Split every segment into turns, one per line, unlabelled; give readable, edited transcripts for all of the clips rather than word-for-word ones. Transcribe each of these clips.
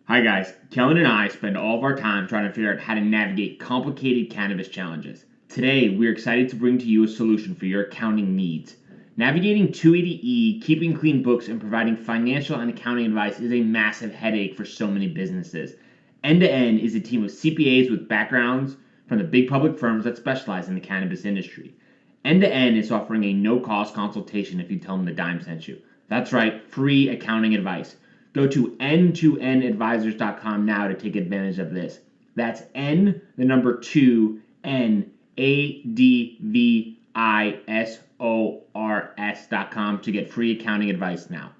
Hi guys, Kellan and I spend all of our time trying to figure out how to navigate complicated cannabis challenges. Today, we're excited to bring to you a solution for your accounting needs. Navigating 280E, keeping clean books, and providing financial and accounting advice is a massive headache for so many businesses. End to End is a team of CPAs with backgrounds from the big public firms that specialize in the cannabis industry. End to End is offering a no-cost consultation if you tell them the dime sent you. That's right, free accounting advice. Go to n2nadvisors.com now to take advantage of this. That's N, the number 2, NADVISORS.com to get free accounting advice now.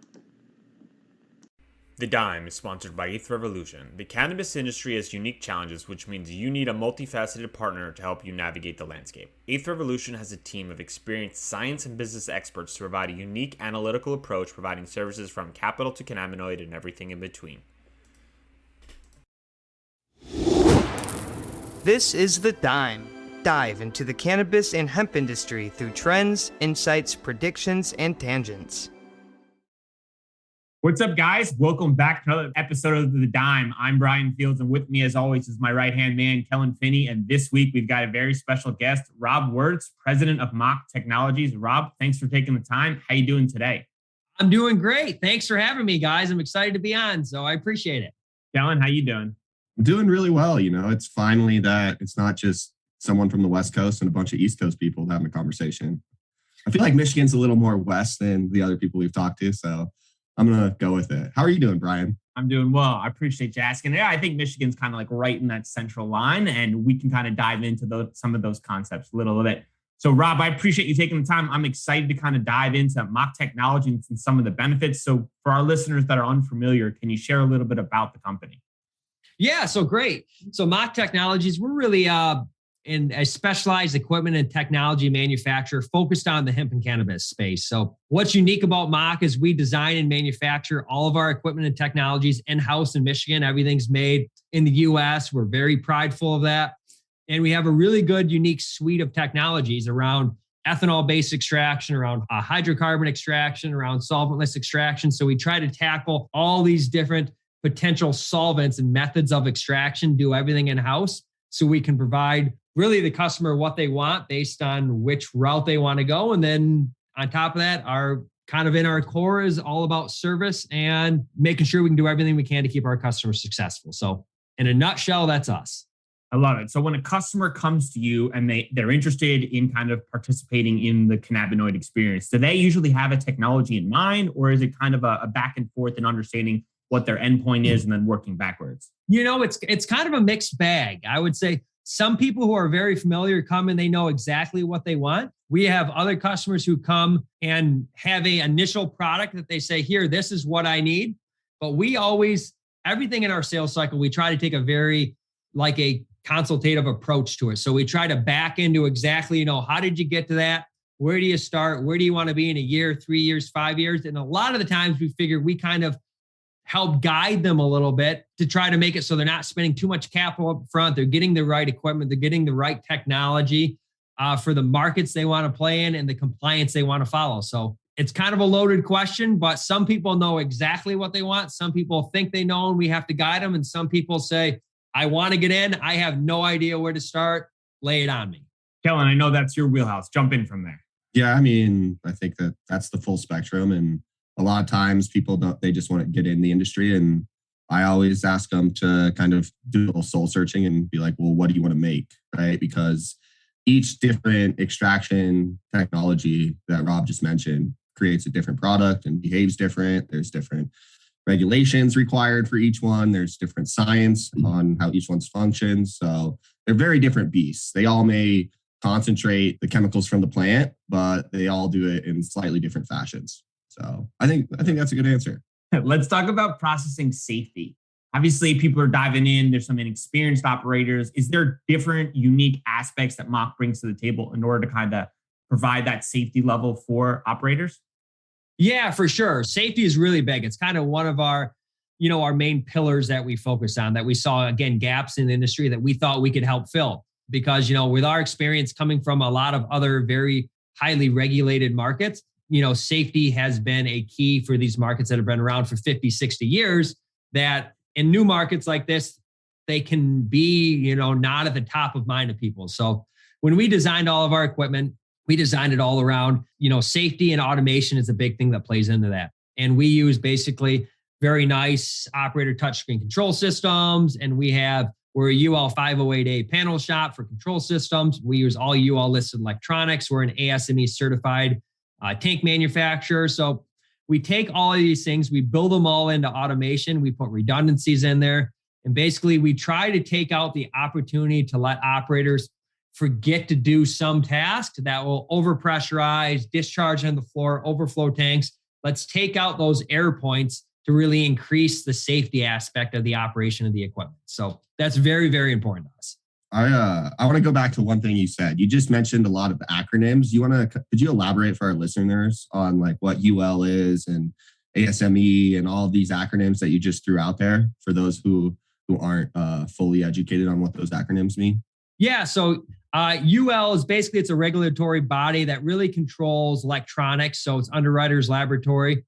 The Dime is sponsored by Eighth Revolution. The cannabis industry has unique challenges, which means you need a multifaceted partner to help you navigate the landscape. Eighth Revolution has a team of experienced science and business experts to provide a unique analytical approach, providing services from capital to cannabinoid and everything in between.
This is The Dime. Dive into the cannabis and hemp industry through trends, insights, predictions, and tangents.
What's up, guys? Welcome back to another episode of The Dime. I'm Bryan Fields, and with me, as always, is my right-hand man, Kellan Finney. And this week, we've got a very special guest, Rob Wirtz, president of MACH Technologies. Rob, thanks for taking the time. How you doing today?
I'm doing great. Thanks for having me, guys. I'm excited to be on, so I appreciate it.
Kellan, how you doing?
I'm doing really well. You know, it's finally that it's not just someone from the West Coast and a bunch of East Coast people having a conversation. I feel like Michigan's a little more West than the other people we've talked to, so I'm going to go with it. How are you doing, Bryan?
I'm doing well. I appreciate you asking. Yeah, I think Michigan's kind of like right in that central line, and we can kind of dive into some of those concepts a little bit. So, Rob, I appreciate you taking the time. I'm excited to kind of dive into MACH Technologies and some of the benefits. So for our listeners that are unfamiliar, can you share a little bit about the company?
Yeah, so great. So MACH Technologies, we're really in a specialized equipment and technology manufacturer focused on the hemp and cannabis space. So what's unique about MACH is we design and manufacture all of our equipment and technologies in-house in Michigan. Everything's made in the US. We're very prideful of that. And we have a really good, unique suite of technologies around ethanol-based extraction, around hydrocarbon extraction, around solventless extraction. So we try to tackle all these different potential solvents and methods of extraction, do everything in-house so we can provide really the customer what they want based on which route they want to go. And then on top of that, our kind of in our core is all about service and making sure we can do everything we can to keep our customers successful. So in a nutshell, that's us.
I love it. So when a customer comes to you and they're interested in kind of participating in the cannabinoid experience, do they usually have a technology in mind, or is it kind of a back and forth in understanding what their endpoint is and then working backwards?
You know, it's kind of a mixed bag. I would say some people who are very familiar come and they know exactly what they want. We have other customers who come and have an initial product that they say, here, this is what I need. But we always, everything in our sales cycle, we try to take a very like a consultative approach to it. So we try to back into exactly, how did you get to that? Where do you start? Where do you want to be in a year, 3 years, 5 years? And a lot of the times we figure we kind of help guide them a little bit to try to make it so they're not spending too much capital up front. They're getting the right equipment. They're getting the right technology for the markets they want to play in and the compliance they want to follow. So it's kind of a loaded question, but some people know exactly what they want. Some people think they know and we have to guide them. And some people say, I want to get in. I have no idea where to start. Lay it on me.
Kellan, I know that's your wheelhouse. Jump in from there.
Yeah, I mean, I think that's the full spectrum. And a lot of times people they just want to get in the industry. And I always ask them to kind of do a little soul searching and be like, well, what do you want to make? Right? Because each different extraction technology that Rob just mentioned creates a different product and behaves different. There's different regulations required for each one. There's different science on how each one's functions. So they're very different beasts. They all may concentrate the chemicals from the plant, but they all do it in slightly different fashions. So I think that's a good answer.
Let's talk about processing safety. Obviously, people are diving in. There's some inexperienced operators. Is there different unique aspects that MACH brings to the table in order to kind of provide that safety level for operators?
Yeah, for sure. Safety is really big. It's kind of one of our main pillars that we focus on, that we saw, again, gaps in the industry that we thought we could help fill. Because, with our experience coming from a lot of other very highly regulated markets, safety has been a key for these markets that have been around for 50, 60 years, that in new markets like this, they can be, not at the top of mind of people. So when we designed all of our equipment, we designed it all around, safety and automation is a big thing that plays into that. And we use basically very nice operator touchscreen control systems. And we're a UL 508A panel shop for control systems. We use all UL listed electronics. We're an ASME certified tank manufacturer. So we take all of these things, we build them all into automation. We put redundancies in there. And basically we try to take out the opportunity to let operators forget to do some task that will overpressurize, discharge on the floor, overflow tanks. Let's take out those error points to really increase the safety aspect of the operation of the equipment. So that's very, very important to us.
I want to go back to one thing you said. You just mentioned a lot of acronyms. Could you elaborate for our listeners on like what UL is and ASME and all of these acronyms that you just threw out there for those who aren't fully educated on what those acronyms mean?
Yeah. So UL is basically, it's a regulatory body that really controls electronics. So it's Underwriters Laboratory.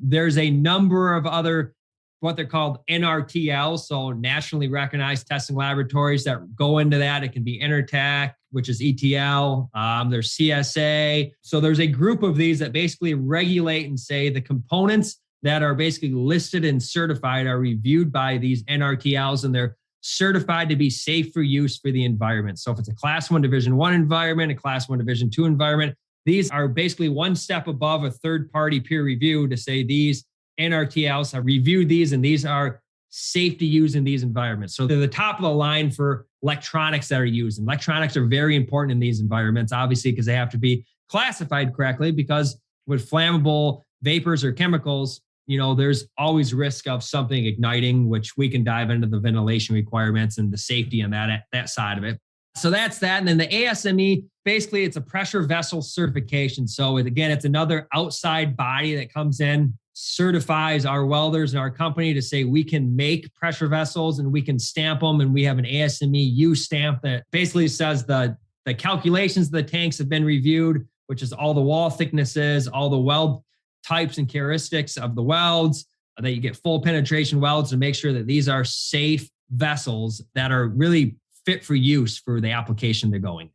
There's a number of other, what they're called NRTL, so nationally recognized testing laboratories that go into that. It can be Intertech, which is ETL. There's CSA. So there's a group of these that basically regulate and say the components that are basically listed and certified are reviewed by these NRTLs, and they're certified to be safe for use for the environment. So if it's a class 1 division 1 environment, a class 1 division 2 environment, these are basically one step above a third-party peer review to say these NRTLs have reviewed these and these are safe to use in these environments. So they're the top of the line for electronics that are used. And electronics are very important in these environments, obviously, because they have to be classified correctly, because with flammable vapors or chemicals, there's always risk of something igniting, which we can dive into the ventilation requirements and the safety on that side of it. So that's that. And then the ASME, basically it's a pressure vessel certification. So it's another outside body that comes in, certifies our welders and our company to say we can make pressure vessels and we can stamp them. And we have an ASME U stamp that basically says the calculations of the tanks have been reviewed, which is all the wall thicknesses, all the weld types and characteristics of the welds, that you get full penetration welds to make sure that these are safe vessels that are really fit for use for the application they're going.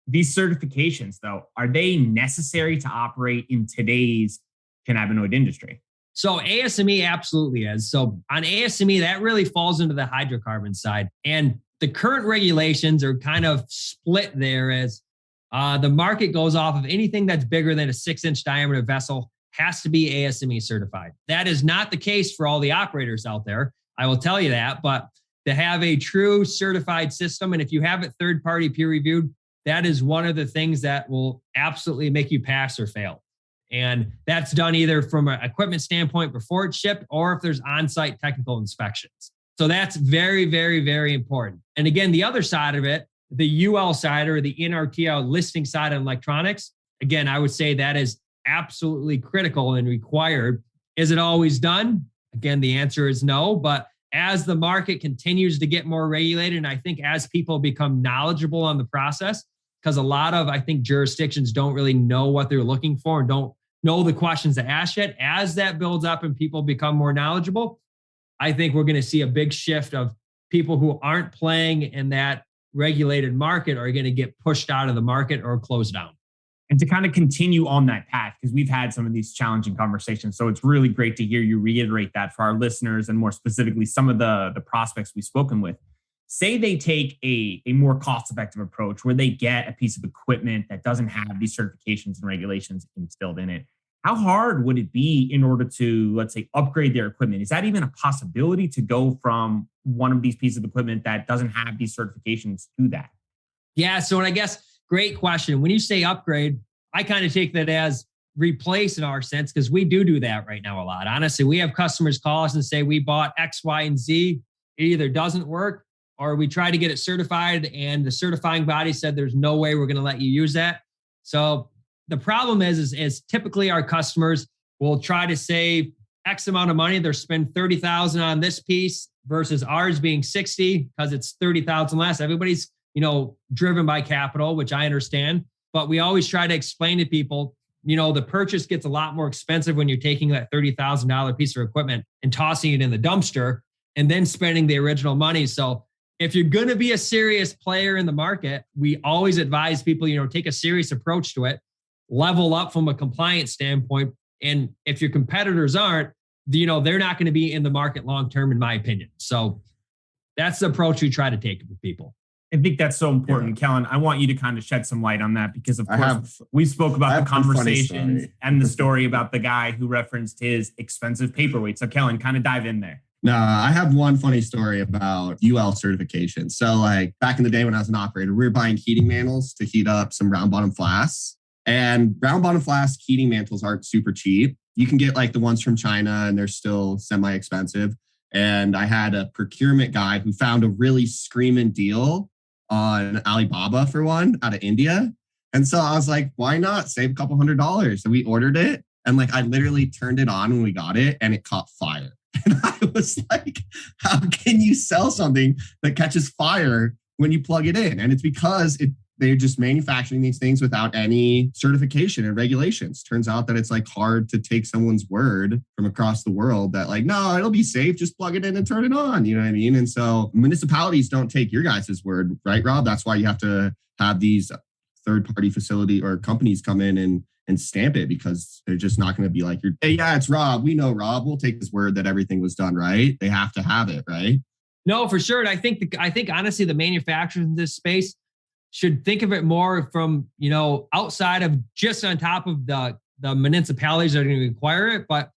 These certifications, though, are they necessary to operate in today's cannabinoid industry?
So ASME absolutely is. So on ASME, that really falls into the hydrocarbon side. And the current regulations are kind of split there as the market goes off of anything that's bigger than a 6-inch diameter vessel has to be ASME certified. That is not the case for all the operators out there. I will tell you that, but to have a true certified system, and if you have it third-party peer reviewed, that is one of the things that will absolutely make you pass or fail. And that's done either from an equipment standpoint before it's shipped, or if there's on-site technical inspections. So that's very, very, very important. And again, the other side of it, the UL side or the NRTL listing side on electronics, again, I would say that is absolutely critical and required. Is it always done? Again, the answer is no. But as the market continues to get more regulated, and I think as people become knowledgeable on the process, because a lot of, I think, jurisdictions don't really know what they're looking for and don't know the questions to ask yet. As that builds up and people become more knowledgeable, I think we're going to see a big shift of people who aren't playing in that regulated market are going to get pushed out of the market or closed down.
And to kind of continue on that path, because we've had some of these challenging conversations. So it's really great to hear you reiterate that for our listeners and more specifically, some of the prospects we've spoken with. Say they take a more cost-effective approach where they get a piece of equipment that doesn't have these certifications and regulations instilled in it. How hard would it be in order to, let's say, upgrade their equipment? Is that even a possibility to go from one of these pieces of equipment that doesn't have these certifications to that?
Yeah. So, and I guess, great question. When you say upgrade, I kind of take that as replace in our sense, because we do that right now a lot. Honestly, we have customers call us and say, we bought X, Y, and Z. It either doesn't work or we try to get it certified and the certifying body said, there's no way we're going to let you use that. So the problem is typically our customers will try to save X amount of money. They'll spend $30,000 on this piece versus ours being 60 because it's 30,000 less. Everybody's, driven by capital, which I understand, but we always try to explain to people, the purchase gets a lot more expensive when you're taking that $30,000 piece of equipment and tossing it in the dumpster and then spending the original money. So if you're going to be a serious player in the market, we always advise people, take a serious approach to it, level up from a compliance standpoint. And if your competitors aren't, they're not going to be in the market long-term, in my opinion. So that's the approach we try to take with people.
I think that's so important. Yeah. Kellan, I want you to kind of shed some light on that because, of course, we spoke about the conversations and the story about the guy who referenced his expensive paperweight. So, Kellan, kind of dive in there.
No, I have one funny story about UL certification. So, like back in the day when I was an operator, we were buying heating mantles to heat up some round bottom flasks. And round bottom flask heating mantles aren't super cheap. You can get like the ones from China and they're still semi-expensive. And I had a procurement guy who found a really screaming deal on Alibaba for one out of India. And so I was like, why not save a couple $100? And we ordered it. And like, I literally turned it on when we got it and it caught fire. And I was like, how can you sell something that catches fire when you plug it in? And it's because they're just manufacturing these things without any certification and regulations. Turns out that it's like hard to take someone's word from across the world that like, no, it'll be safe. Just plug it in and turn it on. You know what I mean? And so municipalities don't take your guys' word, right, Rob? That's why you have to have these third-party facility or companies come in and stamp it, because they're just not going to be like, hey, yeah, it's Rob. We know Rob. We'll take his word that everything was done right. They have to have it, right? No,
for sure. And I think honestly, the manufacturers in this space should think of it more from, outside of just on top of the municipalities that are going to require it. But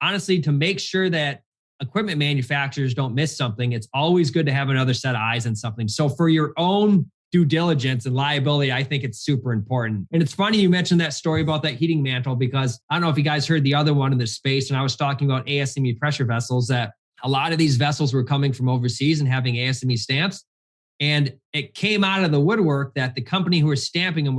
honestly, to make sure that equipment manufacturers don't miss something, it's always good to have another set of eyes on something. So for your own due diligence and liability, I think it's super important. And it's funny you mentioned that story about that heating mantle, because I don't know if you guys heard the other one in this space. And I was talking about ASME pressure vessels, that a lot of these vessels were coming from overseas and having ASME stamps. And it came out of the woodwork that the company who was stamping them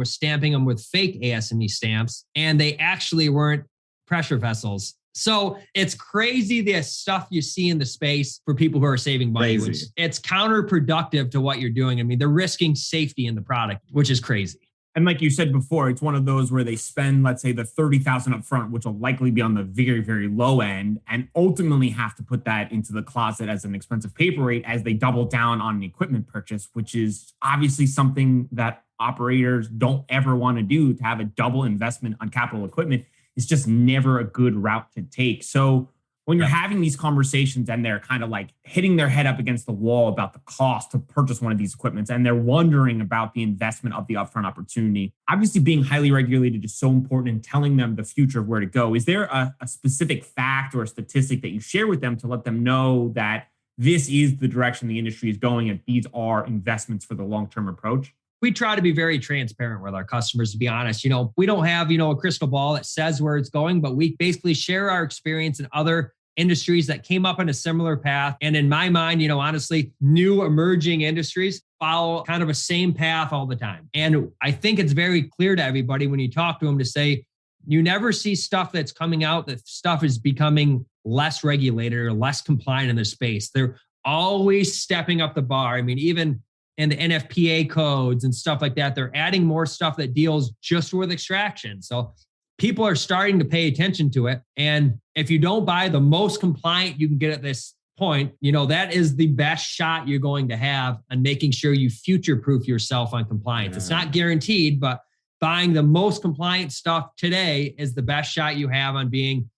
with fake ASME stamps, and they actually weren't pressure vessels. So it's crazy the stuff you see in the space for people who are saving money. It's counterproductive to what you're doing. I mean, they're risking safety in the product, which is crazy.
And like you said before, it's one of those where they spend, let's say, the $30,000 up front, which will likely be on the very, very low end, and ultimately have to put that into the closet as an expensive paperweight as they double down on an equipment purchase, which is obviously something that operators don't ever want to do. To have a double investment on capital equipment is just never a good route to take. So when you're having these conversations and they're kind of like hitting their head up against the wall about the cost to purchase one of these equipments, and they're wondering about the investment of the upfront opportunity, obviously being highly regulated is so important in telling them the future of where to go. Is there a specific fact or a statistic that you share with them to let them know that this is the direction the industry is going and these are investments for the long-term approach?
We try to be very transparent with our customers, to be honest. We don't have, a crystal ball that says where it's going, but we basically share our experience in other industries that came up on a similar path. And in my mind, honestly, new emerging industries follow kind of a same path all the time. And I think it's very clear to everybody when you talk to them to say, you never see stuff that's coming out, that stuff is becoming less regulated or less compliant in their space. They're always stepping up the bar. I mean, even in the NFPA codes and stuff like that, they're adding more stuff that deals just with extraction. So people are starting to pay attention to it. And if you don't buy the most compliant you can get at this point, that is the best shot you're going to have on making sure you future-proof yourself on compliance. Yeah. It's not guaranteed, but buying the most compliant stuff today is the best shot you have on being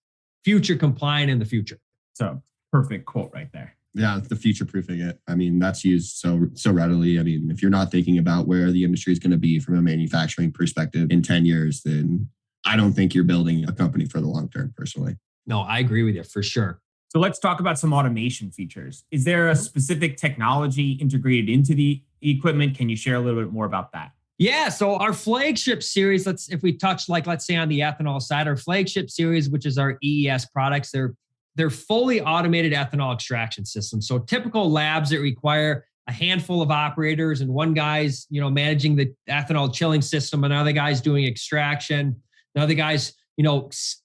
future compliant in the future.
So perfect quote right there.
Yeah, the future-proofing it. I mean, that's used so readily. I mean, if you're not thinking about where the industry is going to be from a manufacturing perspective in 10 years, then I don't think you're building a company for the long term, personally.
No, I agree with you for sure.
So let's talk about some automation features. Is there a specific technology integrated into the equipment? Can you share a little bit more about that?
Yeah. So our flagship series, if we touch, let's say on the ethanol side, our flagship series, which is our EES products, they're fully automated ethanol extraction systems. So typical labs that require a handful of operators and one guy's, managing the ethanol chilling system, another guy's doing extraction, another guy's,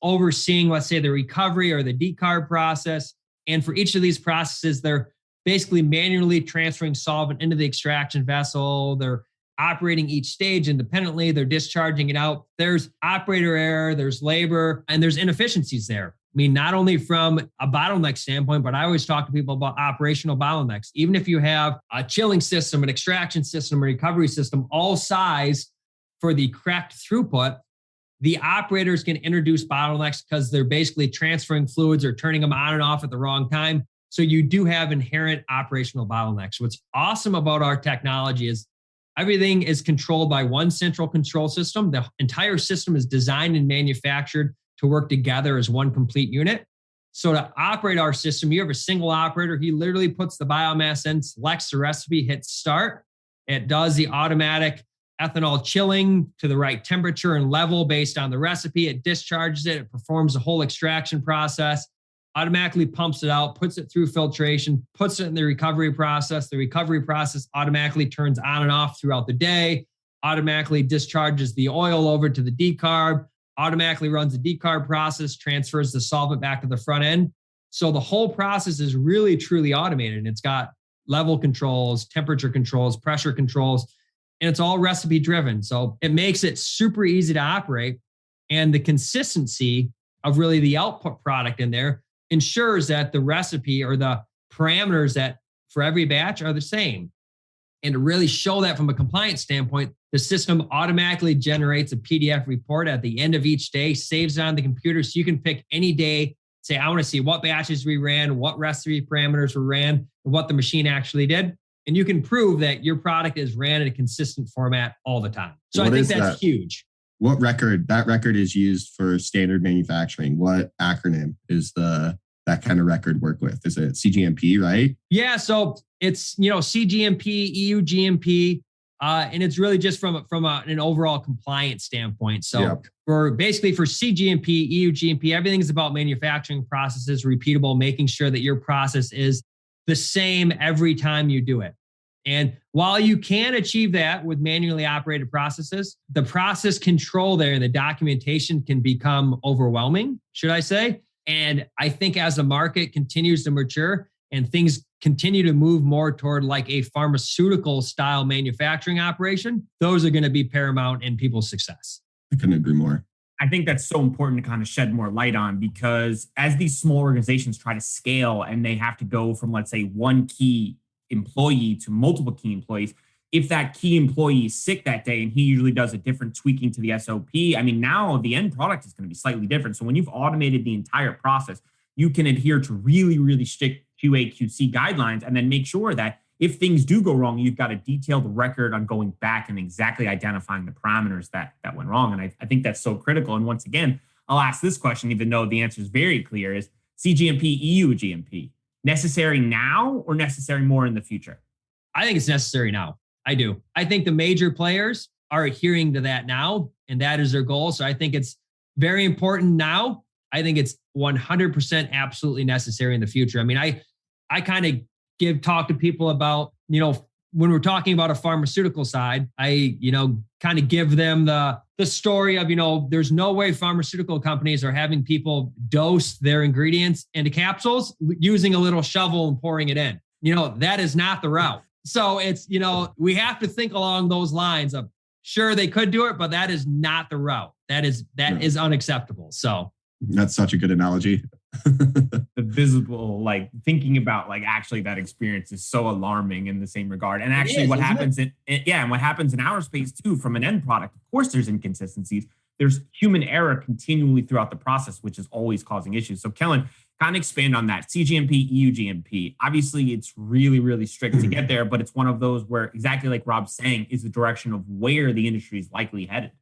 overseeing, let's say, the recovery or the decarb process. And for each of these processes, they're basically manually transferring solvent into the extraction vessel. They're operating each stage independently. They're discharging it out. There's operator error, there's labor, and there's inefficiencies there. mean, not only from a bottleneck standpoint, but I always talk to people about operational bottlenecks. Even if you have a chilling system, an extraction system, a recovery system, all size for the correct throughput, the operators can introduce bottlenecks because they're basically transferring fluids or turning them on and off at the wrong time. So you do have inherent operational bottlenecks. What's awesome about our technology is everything is controlled by one central control system. The entire system is designed and manufactured to work together as one complete unit. So to operate our system, you have a single operator. He literally puts the biomass in, selects the recipe, hits start. It does the automatic ethanol chilling to the right temperature and level based on the recipe. It discharges it. It performs the whole extraction process, automatically pumps it out, puts it through filtration, puts it in the recovery process. The recovery process automatically turns on and off throughout the day, automatically discharges the oil over to the decarb, automatically runs the decarb process, transfers the solvent back to the front end. So the whole process is really, truly automated. And it's got level controls, temperature controls, pressure controls, and it's all recipe driven. So it makes it super easy to operate. And the consistency of really the output product in there ensures that the recipe or the parameters that for every batch are the same. And to really show that from a compliance standpoint, the system automatically generates a PDF report at the end of each day, saves it on the computer. So you can pick any day, say, I want to see what batches we ran, what recipe parameters were ran, and what the machine actually did. And you can prove that your product is ran in a consistent format all the time. So I think that's huge.
What record? That record is used for standard manufacturing. What acronym is that kind of record work with? Is it CGMP, right?
Yeah. So it's, CGMP, EU GMP, and it's really just from an overall compliance standpoint. So for CGMP, EU GMP, everything is about manufacturing processes, repeatable, making sure that your process is the same every time you do it. And while you can achieve that with manually operated processes, the process control there and the documentation can become overwhelming, should I say. And I think as the market continues to mature and things continue to move more toward like a pharmaceutical style manufacturing operation, those are going to be paramount in people's success.
I couldn't agree more.
I think that's so important to kind of shed more light on, because as these small organizations try to scale and they have to go from, let's say, one key employee to multiple key employees, if that key employee is sick that day and he usually does a different tweaking to the SOP, I mean, now the end product is going to be slightly different. So when you've automated the entire process, you can adhere to really, really strict QA/QC guidelines and then make sure that if things do go wrong, you've got a detailed record on going back and exactly identifying the parameters that went wrong. And I think that's so critical. And once again, I'll ask this question, even though the answer is very clear, is CGMP, EU GMP, necessary now or necessary more in the future?
I think it's necessary now. I do. I think the major players are adhering to that now, and that is their goal. So I think it's very important now. I think it's 100% absolutely necessary in the future. I mean, I kind of talk to people about, when we're talking about a pharmaceutical side, I, kind of give them the story of, there's no way pharmaceutical companies are having people dose their ingredients into capsules using a little shovel and pouring it in. That is not the route. So it's, we have to think along those lines of, sure, they could do it, but that is not the route. That is unacceptable. So
that's such a good analogy.
The visible, thinking about actually that experience is so alarming in the same regard. And actually what happens and what happens in our space too, from an end product, of course, there's inconsistencies. There's human error continually throughout the process, which is always causing issues. So Kellan, kind of expand on that. CGMP, EU GMP. Obviously, it's really, really strict to get there, but it's one of those where, exactly like Rob's saying, is the direction of where the industry is likely headed.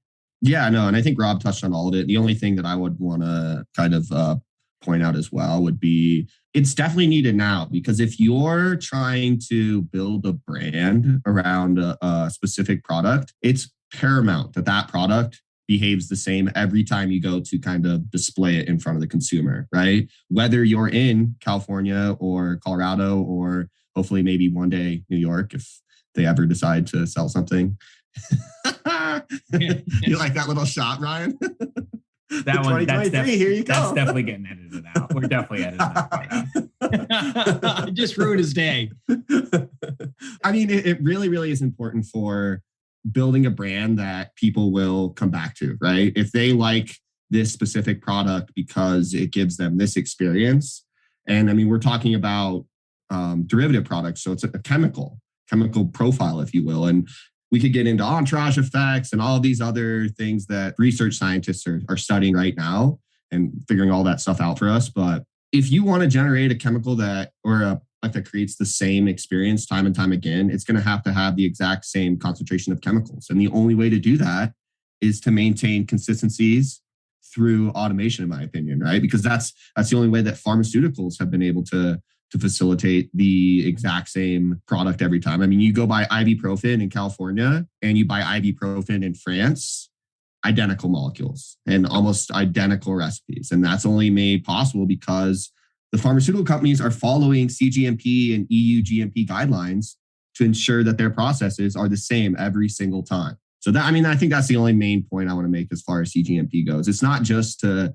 Yeah, no, and I think Rob touched on all of it. The only thing that I would want to kind of point out as well would be it's definitely needed now, because if you're trying to build a brand around a specific product, it's paramount that product behaves the same every time you go to kind of display it in front of the consumer, right? Whether you're in California or Colorado or hopefully maybe one day New York, if they ever decide to sell something. You like that little shot, Ryan?
That one,
here you go.
That's definitely getting edited out. We're definitely editing that part out.
I just ruined his day.
I mean, it really, really is important for building a brand that people will come back to, right? If they like this specific product because it gives them this experience. And I mean, we're talking about derivative products. So it's a chemical profile, if you will. And we could get into entourage effects and all of these other things that research scientists are studying right now and figuring all that stuff out for us. But if you want to generate a chemical that creates the same experience time and time again, it's going to have the exact same concentration of chemicals. And the only way to do that is to maintain consistencies through automation, in my opinion, right? Because that's the only way that pharmaceuticals have been able to facilitate the exact same product every time. I mean, you go buy ibuprofen in California and you buy ibuprofen in France, identical molecules and almost identical recipes. And that's only made possible because the pharmaceutical companies are following CGMP and EU GMP guidelines to ensure that their processes are the same every single time. So I think that's the only main point I want to make as far as CGMP goes. It's not just to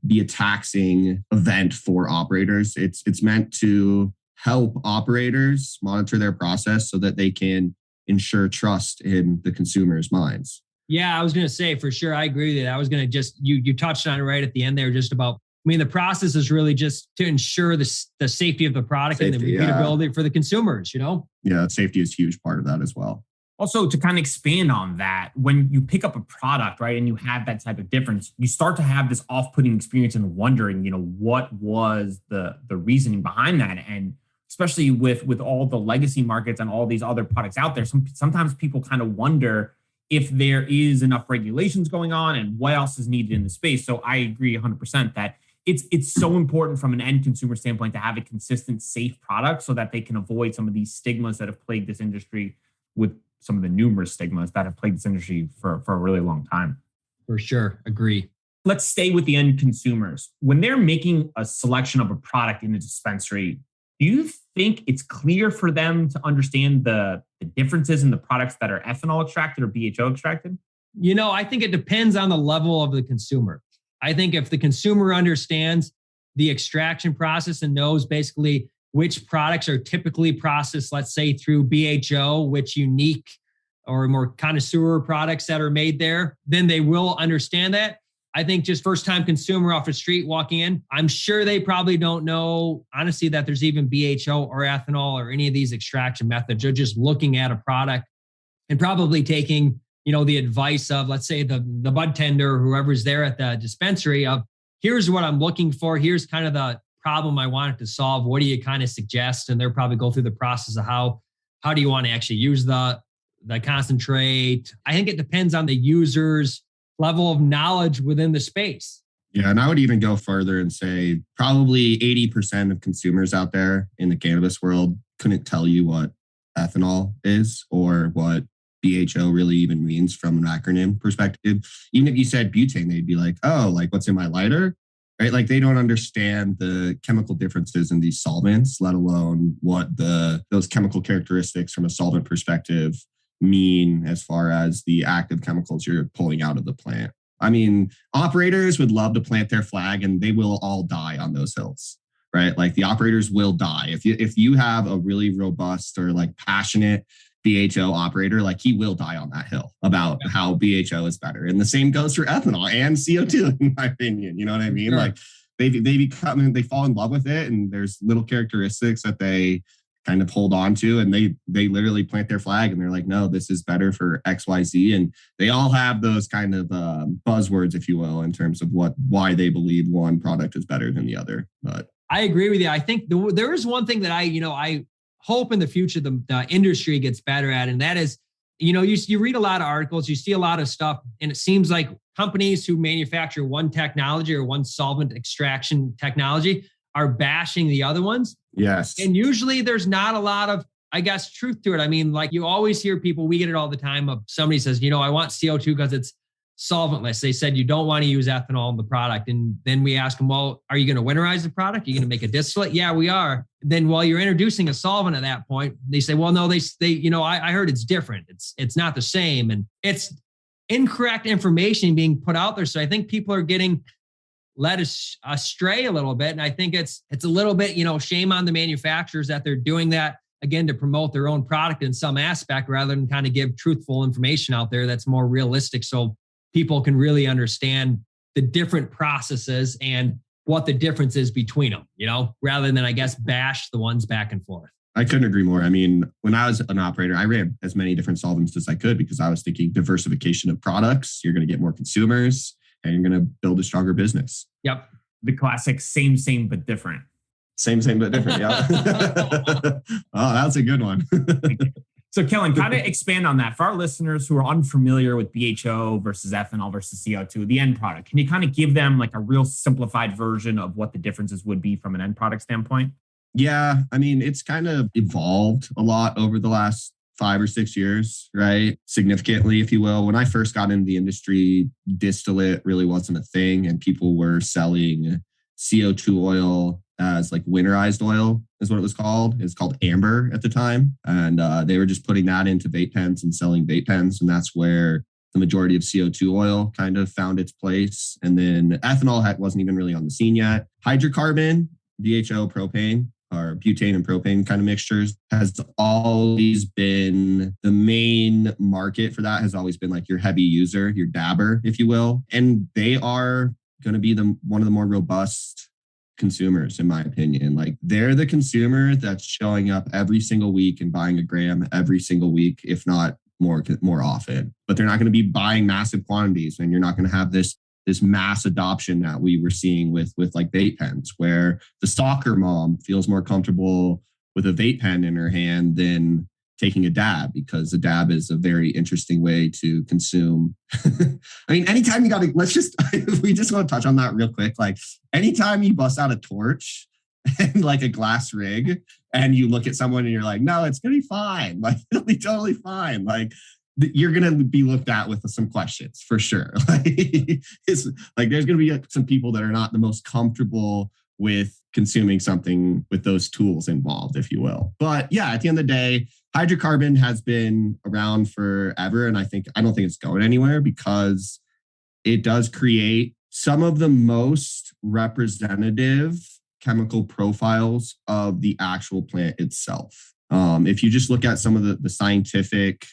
be a taxing event for operators. It's meant to help operators monitor their process so that they can ensure trust in the consumer's minds.
Yeah, I was going to say for sure. I agree with that. I was going to you touched on it right at the end there, just about, the process is really just to ensure the safety of the product and the repeatability for the consumers,
Yeah, safety is a huge part of that as well.
Also, to kind of expand on that, when you pick up a product, right, and you have that type of difference, you start to have this off-putting experience and wondering, what was the reasoning behind that? And especially with all the legacy markets and all these other products out there, sometimes people kind of wonder if there is enough regulations going on and what else is needed in the space. So I agree 100% that it's so important from an end consumer standpoint to have a consistent, safe product so that they can avoid some of these stigmas that have plagued this industry, with some of the numerous stigmas that have plagued this industry for a really long time.
For sure. Agree.
Let's stay with the end consumers. When they're making a selection of a product in a dispensary, do you think it's clear for them to understand the differences in the products that are ethanol extracted or BHO extracted?
I think it depends on the level of the consumer. I think if the consumer understands the extraction process and knows basically which products are typically processed, let's say through BHO, which unique or more connoisseur products that are made there, then they will understand that. I think just first-time consumer off the street walking in, I'm sure they probably don't know, honestly, that there's even BHO or ethanol or any of these extraction methods. They're just looking at a product and probably taking, the advice of, let's say, the bud tender or whoever's there at the dispensary of, here's what I'm looking for. Here's kind of the problem I wanted to solve. What do you kind of suggest? And they'll probably go through the process of how do you want to actually use the concentrate. I think it depends on the user's level of knowledge within the space.
Yeah, and I would even go further and say probably 80% of consumers out there in the cannabis world couldn't tell you what ethanol is or what BHO really even means from an acronym perspective. Even if you said butane, they'd be like, oh, like what's in my lighter? Right? Like they don't understand the chemical differences in these solvents, let alone what those chemical characteristics from a solvent perspective mean as far as the active chemicals you're pulling out of the plant. I mean, operators would love to plant their flag and they will all die on those hills, right? Like the operators will die. If you have a really robust or like passionate BHO operator, like he will die on that hill about how BHO is better. And the same goes for ethanol and CO2, in my opinion. You know what I mean? Sure. Like they fall in love with it, and there's little characteristics that they kind of hold on to, and they literally plant their flag and they're like, no, this is better for XYZ. And they all have those kind of buzzwords, if you will, in terms of why they believe one product is better than the other. But
I agree with you. I think there is one thing that I hope in the future the industry gets better at, and that is, you read a lot of articles, you see a lot of stuff, and it seems like companies who manufacture one technology or one solvent extraction technology are bashing the other ones.
Yes.
And usually there's not a lot of, I guess, truth to it. I mean, like you always hear people, we get it all the time, of somebody says, I want CO2 because it's solventless. They said you don't want to use ethanol in the product. And then we ask them, well, are you going to winterize the product? Are you going to make a distillate? Yeah, we are. Then while you're introducing a solvent at that point, they say, well, no, they I heard it's different. It's not the same. And it's incorrect information being put out there. So I think people are getting led astray a little bit. And I think it's a little bit, shame on the manufacturers that they're doing that, again, to promote their own product in some aspect rather than kind of give truthful information out there that's more realistic so people can really understand the different processes and what the difference is between them, rather than, I guess, bash the ones back and forth.
I couldn't agree more. I mean, when I was an operator, I ran as many different solvents as I could because I was thinking diversification of products. You're going to get more consumers and you're going to build a stronger business.
Yep.
The classic same, but different.
Same, but different. Yeah. Oh, that's a good one.
So Kellan, kind of expand on that for our listeners who are unfamiliar with BHO versus ethanol versus CO2, the end product. Can you kind of give them like a real simplified version of what the differences would be from an end product standpoint?
Yeah. I mean, it's kind of evolved a lot over the last 5 or 6 years, right? Significantly, if you will. When I first got into the industry, distillate really wasn't a thing and people were selling CO2 oil as like winterized oil is what it was called. It's called amber at the time. And they were just putting that into vape pens and selling vape pens. And that's where the majority of CO2 oil kind of found its place. And then ethanol wasn't even really on the scene yet. Hydrocarbon, BHO, propane, or butane and propane kind of mixtures has always been the main market for that, has always been like your heavy user, your dabber, if you will. And they are going to be one of the more robust consumers, in my opinion. Like they're the consumer that's showing up every single week and buying a gram every single week, if not more often. But they're not going to be buying massive quantities, and you're not going to have this mass adoption that we were seeing with like vape pens, where the soccer mom feels more comfortable with a vape pen in her hand than taking a dab, because a dab is a very interesting way to consume. I mean, anytime we just want to touch on that real quick. Like anytime you bust out a torch and like a glass rig and you look at someone and you're like, no, it's going to be fine. Like it'll be totally fine. Like you're going to be looked at with some questions for sure. Like it's like, there's going to be some people that are not the most comfortable with consuming something with those tools involved, if you will. But yeah, at the end of the day, hydrocarbon has been around forever. And I don't think it's going anywhere because it does create some of the most representative chemical profiles of the actual plant itself. If you just look at some of the scientific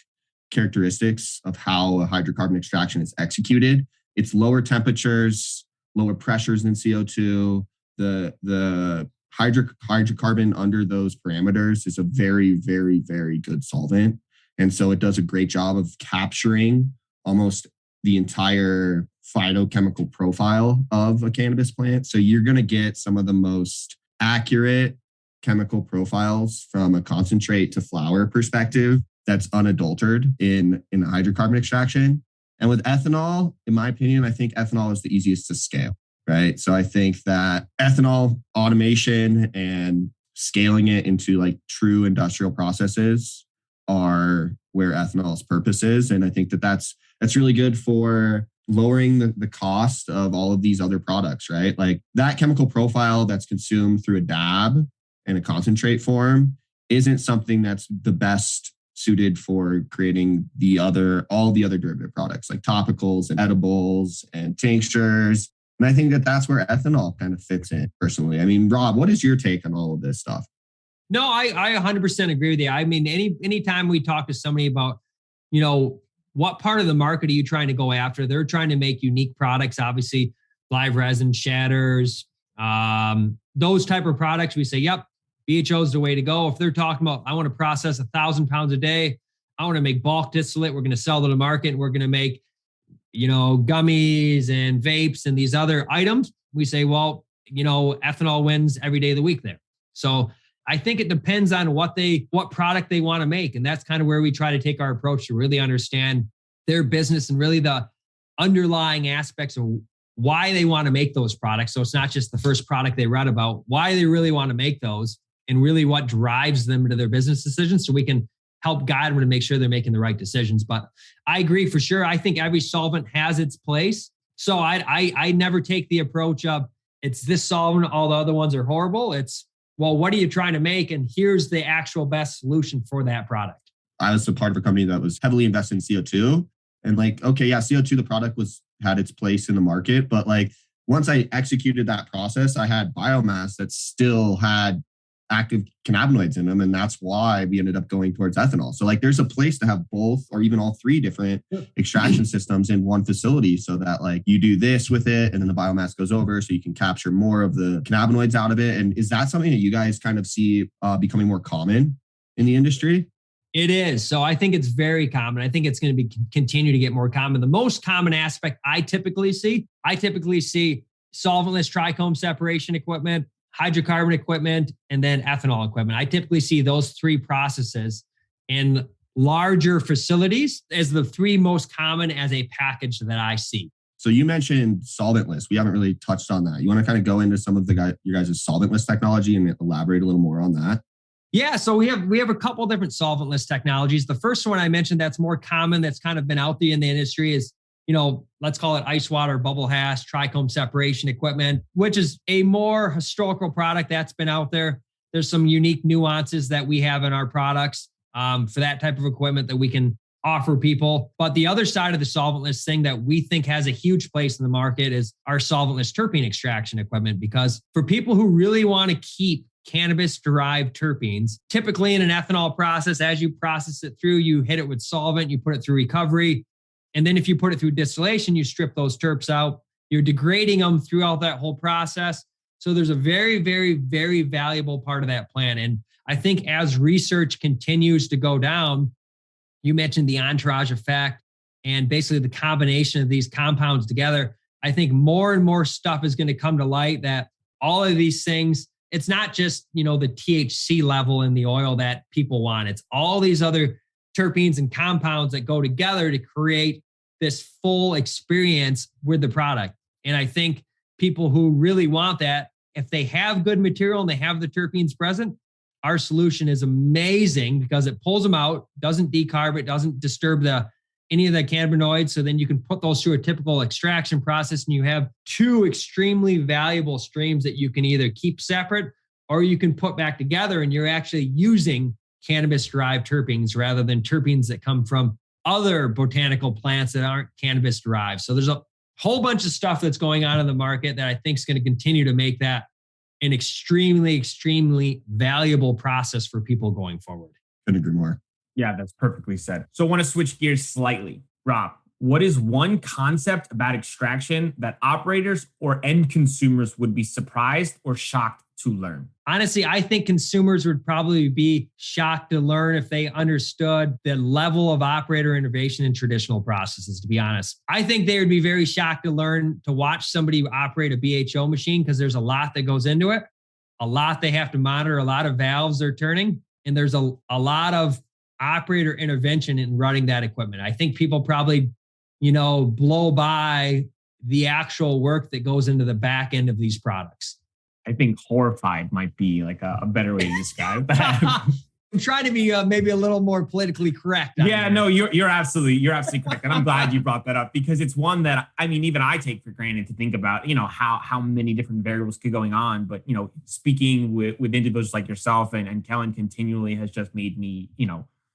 characteristics of how a hydrocarbon extraction is executed, it's lower temperatures, lower pressures than CO2. The hydrocarbon under those parameters is a very, very, very good solvent. And so it does a great job of capturing almost the entire phytochemical profile of a cannabis plant. So you're going to get some of the most accurate chemical profiles from a concentrate to flower perspective that's unadulterated in hydrocarbon extraction. And with ethanol, in my opinion, I think ethanol is the easiest to scale. Right. So I think that ethanol automation and scaling it into like true industrial processes are where ethanol's purpose is. And I think that's really good for lowering the cost of all of these other products, right? Like that chemical profile that's consumed through a dab and a concentrate form isn't something that's the best suited for creating all the other derivative products like topicals and edibles and tinctures. And I think that's where ethanol kind of fits in personally. I mean, Rob, what is your take on all of this stuff?
No, I 100% agree with you. I mean, anytime we talk to somebody about, what part of the market are you trying to go after? They're trying to make unique products, obviously live resin, shatters, those type of products. We say, yep, BHO is the way to go. If they're talking about, I want to process 1,000 pounds a day, I want to make bulk distillate, we're going to sell to the market, and we're going to make gummies and vapes and these other items, we say, well, ethanol wins every day of the week there. So I think it depends on what product they want to make. And that's kind of where we try to take our approach to really understand their business and really the underlying aspects of why they want to make those products. So it's not just the first product they read about, why they really want to make those and really what drives them to their business decisions. So we can help guide them to make sure they're making the right decisions. But I agree for sure. I think every solvent has its place. So I never take the approach of it's this solvent, all the other ones are horrible. It's, well, what are you trying to make? And here's the actual best solution for that product.
I was a part of a company that was heavily invested in CO2. And like, okay, yeah, CO2, the product had its place in the market. But like once I executed that process, I had biomass that still had active cannabinoids in them. And that's why we ended up going towards ethanol. So like there's a place to have both or even all three different extraction systems in one facility so that like you do this with it and then the biomass goes over so you can capture more of the cannabinoids out of it. And is that something that you guys kind of see becoming more common in the industry?
It is. So I think it's very common. I think it's going to continue to get more common. The most common aspect I typically see solventless trichome separation equipment, hydrocarbon equipment, and then ethanol equipment. I typically see those three processes in larger facilities as the three most common as a package that I see.
So you mentioned solventless. We haven't really touched on that. You want to kind of go into some of your guys' solventless technology and elaborate a little more on that?
Yeah, so we have a couple different solventless technologies. The first one I mentioned that's more common, that's kind of been out there in the industry is, let's call it ice water, bubble hash, trichome separation equipment, which is a more historical product that's been out there. There's some unique nuances that we have in our products for that type of equipment that we can offer people. But the other side of the solventless thing that we think has a huge place in the market is our solventless terpene extraction equipment, because for people who really want to keep cannabis-derived terpenes, typically in an ethanol process, as you process it through, you hit it with solvent, you put it through recovery. And then if you put it through distillation, you strip those terps out. You're degrading them throughout that whole process. So there's a very, very, very valuable part of that plant. And I think as research continues to go down, you mentioned the entourage effect and basically the combination of these compounds together. I think more and more stuff is going to come to light that all of these things, it's not just, the THC level in the oil that people want. It's all these other terpenes and compounds that go together to create this full experience with the product. And I think people who really want that, if they have good material and they have the terpenes present, our solution is amazing because it pulls them out, doesn't decarb it, doesn't disturb any of the cannabinoids. So then you can put those through a typical extraction process and you have two extremely valuable streams that you can either keep separate or you can put back together, and you're actually using cannabis-derived terpenes rather than terpenes that come from other botanical plants that aren't cannabis-derived. So there's a whole bunch of stuff that's going on in the market that I think is going to continue to make that an extremely, extremely valuable process for people going forward.
Couldn't agree more.
Yeah, that's perfectly said. So I want to switch gears slightly. Rob, what is one concept about extraction that operators or end consumers would be surprised or shocked to learn?
Honestly, I think consumers would probably be shocked to learn if they understood the level of operator innovation in traditional processes, to be honest. I think they would be very shocked to learn to watch somebody operate a BHO machine because there's a lot that goes into it, a lot they have to monitor, a lot of valves they're turning, and there's a lot of operator intervention in running that equipment. I think people probably, blow by the actual work that goes into the back end of these products.
I think horrified might be like a better way to describe that.
I'm trying to be maybe a little more politically correct.
Yeah, no, you're absolutely correct. And I'm glad you brought that up because it's one that, even I take for granted to think about, how many different variables could going on. But, speaking with individuals like yourself and Kellan continually has just made me,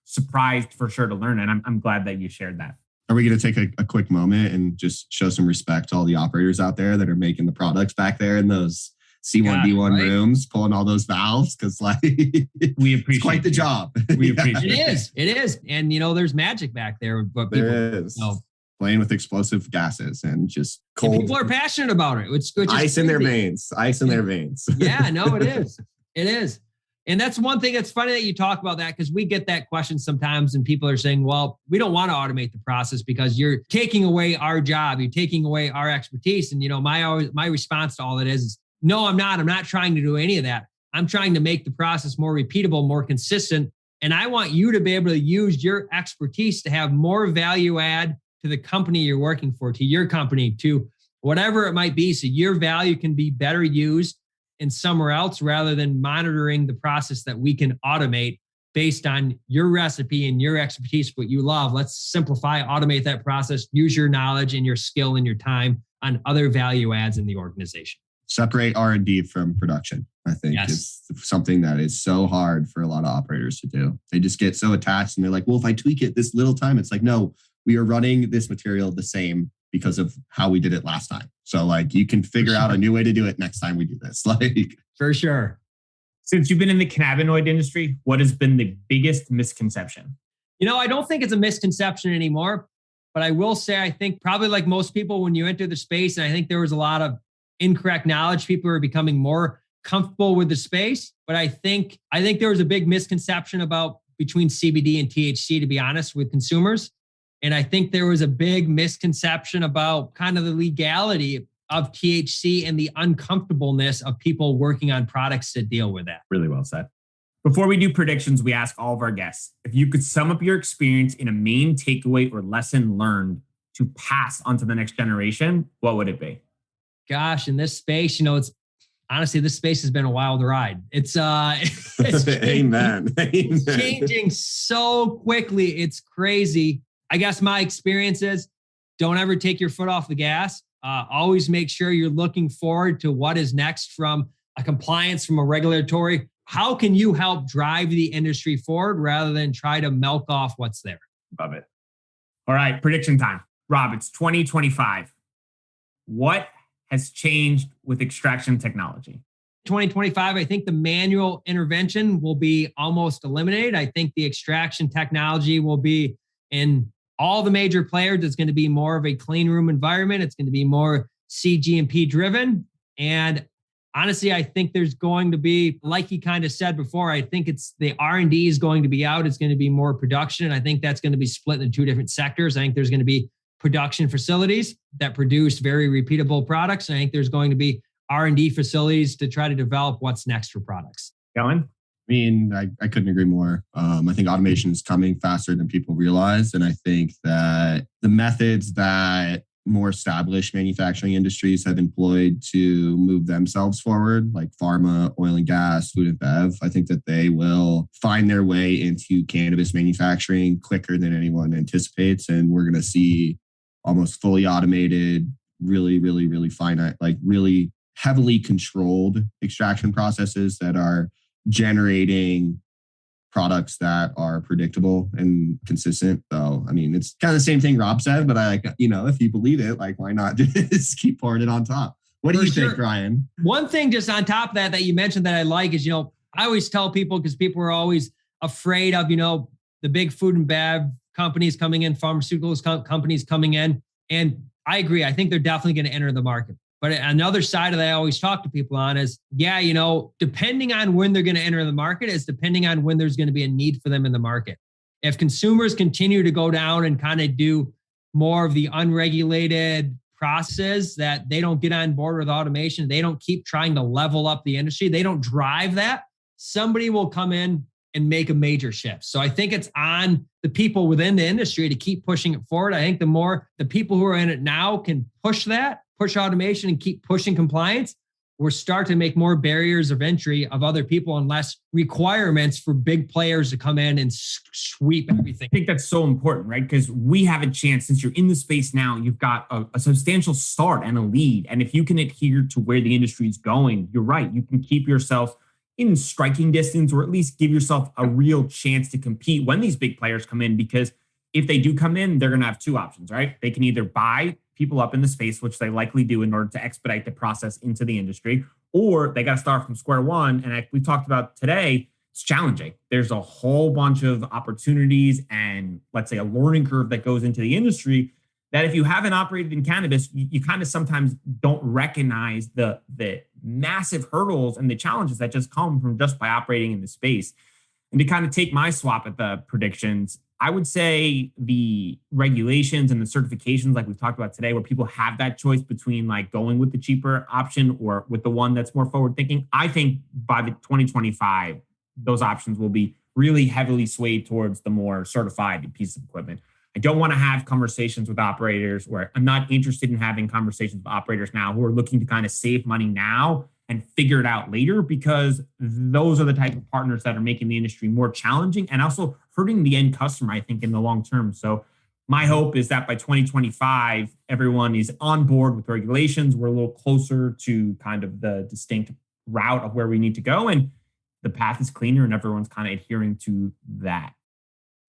surprised for sure to learn. And I'm glad that you shared that.
Are we going to take a quick moment and just show some respect to all the operators out there that are making the products back there in those C1B1 rooms, pulling all those valves? Because
we appreciate
it's quite the job.
We appreciate
it is. And there's magic back there. But
people, there is. Playing with explosive gases and just cold.
And people are passionate about it. It's
ice in their veins. Ice in their veins.
Yeah, no, it is. It is. And that's one thing that's funny that you talk about that because we get that question sometimes and people are saying, well, we don't want to automate the process because you're taking away our job. You're taking away our expertise. And, my response to all that is, no, I'm not. I'm not trying to do any of that. I'm trying to make the process more repeatable, more consistent. And I want you to be able to use your expertise to have more value add to the company you're working for, to your company, to whatever it might be. So your value can be better used in somewhere else rather than monitoring the process that we can automate based on your recipe and your expertise, what you love. Let's simplify, automate that process, use your knowledge and your skill and your time on other value adds in the organization.
Separate R&D from production, I think, is something that is so hard for a lot of operators to do. They just get so attached and they're like, well, if I tweak it this little time, it's like, no, we are running this material the same because of how we did it last time. So you can figure out a new way to do it next time we do this.
For sure.
Since you've been in the cannabinoid industry, what has been the biggest misconception?
I don't think it's a misconception anymore, but I will say, I think probably like most people, when you enter the space, and I think there was a lot of incorrect knowledge, people are becoming more comfortable with the space. But I think there was a big misconception about between CBD and THC, to be honest, with consumers. And I think there was a big misconception about kind of the legality of THC and the uncomfortableness of people working on products that deal with that.
Really well said. Before we do predictions, we ask all of our guests, if you could sum up your experience in a main takeaway or lesson learned to pass on to the next generation, what would it be?
Gosh, in this space, it's honestly, this space has been a wild ride. It's changing,
Amen.
it's changing so quickly. It's crazy. I guess my experience is don't ever take your foot off the gas. Always make sure you're looking forward to what is next from a compliance, from a regulatory. How can you help drive the industry forward rather than try to milk off what's there?
Love it. All right, prediction time. Rob, it's 2025. What has changed with extraction technology?
2025, I think the manual intervention will be almost eliminated. I think the extraction technology will be in all the major players. It's going to be more of a clean room environment. It's going to be more CGMP driven. And honestly, I think there's going to be, like he kind of said before, I think it's the R&D is going to be out. It's going to be more production. I think that's going to be split into two different sectors. I think there's going to be production facilities that produce very repeatable products. And I think there's going to be R&D facilities to try to develop what's next for products.
Kellan?
I couldn't agree more. I think automation is coming faster than people realize. And I think that the methods that more established manufacturing industries have employed to move themselves forward, like pharma, oil and gas, food and bev, I think that they will find their way into cannabis manufacturing quicker than anyone anticipates. And we're going to see almost fully automated, really, really, really finite, like really heavily controlled extraction processes that are generating products that are predictable and consistent. So, it's kind of the same thing Rob said, but if you believe it, why not just keep pouring it on top? What do you think, Bryan?
One thing just on top of that you mentioned that I like is, I always tell people, because people are always afraid of, the big food and bev companies coming in, pharmaceuticals companies coming in. And I agree. I think they're definitely going to enter the market. But another side of that I always talk to people on is, depending on when they're going to enter the market is depending on when there's going to be a need for them in the market. If consumers continue to go down and kind of do more of the unregulated process, that they don't get on board with automation, they don't keep trying to level up the industry, they don't drive that, somebody will come in and make a major shift. So I think it's on the people within the industry to keep pushing it forward. I think the more the people who are in it now can push automation and keep pushing compliance, we're starting to make more barriers of entry of other people and less requirements for big players to come in and sweep everything.
I think that's so important, right? Because we have a chance, since you're in the space now, you've got a substantial start and a lead. And if you can adhere to where the industry is going, you're right. You can keep yourself in striking distance, or at least give yourself a real chance to compete when these big players come in. Because if they do come in, they're going to have two options, right? They can either buy people up in the space, which they likely do in order to expedite the process into the industry, or they got to start from square one. And like we talked about today, it's challenging. There's a whole bunch of opportunities and, let's say, a learning curve that goes into the industry that if you haven't operated in cannabis, you kind of sometimes don't recognize the massive hurdles and the challenges that just come from just by operating in the space. And to kind of take my swap at the predictions, I would say the regulations and the certifications, like we've talked about today, where people have that choice between like going with the cheaper option or with the one that's more forward thinking. I think by the 2025, those options will be really heavily swayed towards the more certified piece of equipment. I don't want to have conversations with operators, where I'm not interested in having conversations with operators now who are looking to kind of save money now and figure it out later, because those are the type of partners that are making the industry more challenging and also hurting the end customer, I think, in the long term. So my hope is that by 2025, everyone is on board with regulations. We're a little closer to kind of the distinct route of where we need to go, and the path is cleaner and everyone's kind of adhering to that.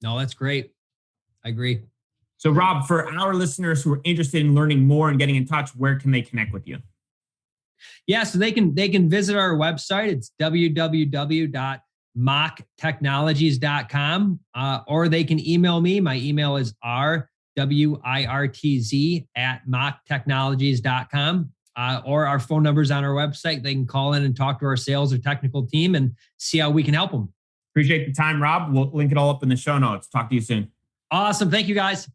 No, that's great. I agree.
So Rob, for our listeners who are interested in learning more and getting in touch, where can they connect with you?
Yeah, so they can visit our website. It's www.machtechnologies.com, or they can email me. My email is rwirtz@machtechnologies.com, or our phone number's on our website. They can call in and talk to our sales or technical team and see how we can help them.
Appreciate the time, Rob. We'll link it all up in the show notes. Talk to you soon.
Awesome. Thank you, guys.